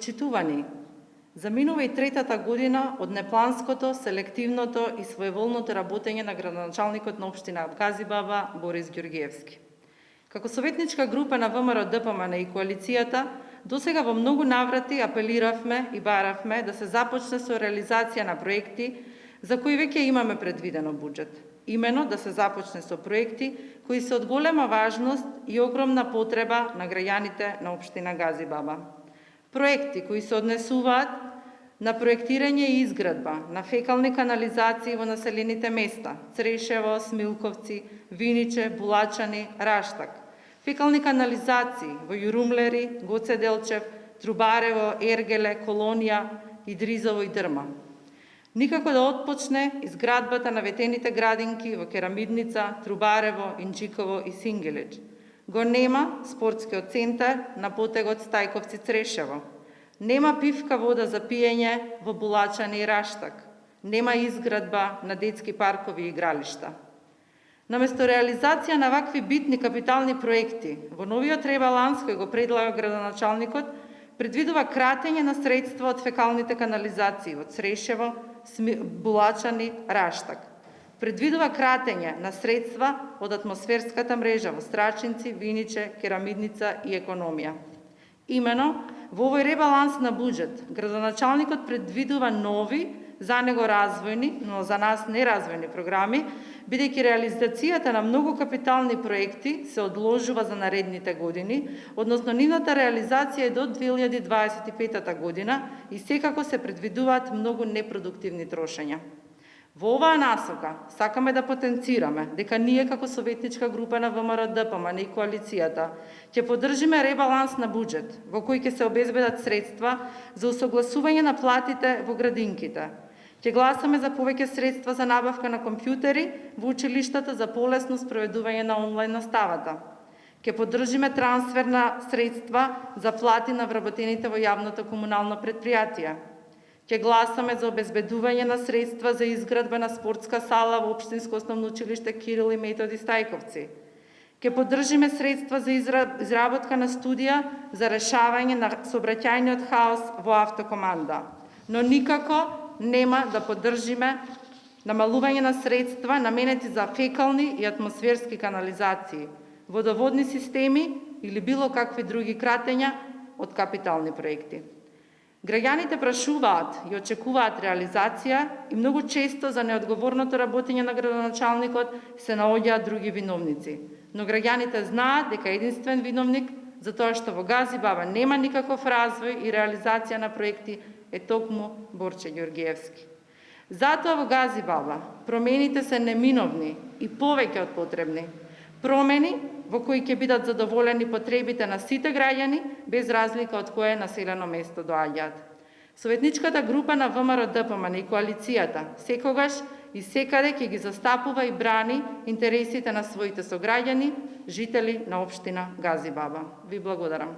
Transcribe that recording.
Читувани, заминува и третата година од непланското, селективното и своеволното работење на градоначалникот на општина Газибаба Борис Ѓурѓиевски. Како советничка група на ВМРО-ДПМН и коалицијата, досега во многу наврати апелиравме и баравме да се започне со реализација на проекти за кои веќе имаме предвидено буџет. Имено да се започне со проекти кои се од голема важност и огромна потреба на граѓаните на општина Газибаба. Проекти кои се однесуваат на проектирање и изградба на фекални канализации во населените места Црешево, Смилковци, Виниче, Булачани, Раштак, фекални канализации во Јурумлери, Гоце Делчев, Трубарево, Ергеле, Колонија, Идризово и Дрма. Никако да отпочне изградбата на ветените градинки во Керамидница, Трубарево, Инџиково и Сингелидж. Го нема спортскиот центар на потегот Стајковци Црешево. Нема пивка вода за пиење во Булачани и Раштак. Нема изградба на детски паркови и игралишта. Наместо реализација на вакви битни капитални проекти, во новиот ребаланс кој го предлага градоначалникот, предвидува кратење на средства од фекалните канализации во Црешево, Булачани, Раштак. Предвидува кратење на средства од атмосферската мрежа во Страчинци, Виниче, Керамидница и Економија. Имено, во овој ребаланс на буџет, градоначалникот предвидува нови, за него развојни, но за нас неразвојни програми, бидејќи реализацијата на многу капитални проекти се одложува за наредните години, односно нивната реализација е до 2025 година и секако се предвидуваат многу непродуктивни трошења. Во оваа насока сакаме да потенцираме дека ние како советничка група на ВМРО-ДПМН и коалицијата ќе поддржиме ребаланс на буџет во кој ќе се обезбедат средства за усогласување на платите во градинките. Ќе гласаме за повеќе средства за набавка на компјутери во училиштата за полесно спроведување на онлайн наставата. Ќе поддржиме трансфер на средства за плати на вработените во јавното комунално предпријатие. Ќе гласаме за обезбедување на средства за изградба на спортска сала во Општинско основно училиште Кирил и Методи Стајковци. Ќе поддржиме средства за изработка на студија за решавање на сообраќајниот хаос во автокоманда. Но никако нема да поддржиме намалување на средства наменети за фекални и атмосферски канализации, водоводни системи или било какви други кратења од капитални проекти. Граѓаните прашуваат и очекуваат реализација и многу често за неодговорното работење на градоначалникот се наоѓаат други виновници. Но граѓаните знаат дека единствен виновник за тоа што во Газибаба нема никаков развој и реализација на проекти е токму Борче Ѓурѓиевски. Затоа во Газибаба промените се неминовни и повеќе од потребни. Промени во кои ќе бидат задоволени потребите на сите граѓани, без разлика од кое населено место доаѓаат. Советничката група на ВМРО-ДПМН и коалицијата секогаш и секаде ќе ги застапува и брани интересите на своите сограѓани, жители на општина Газибаба. Ви благодарам.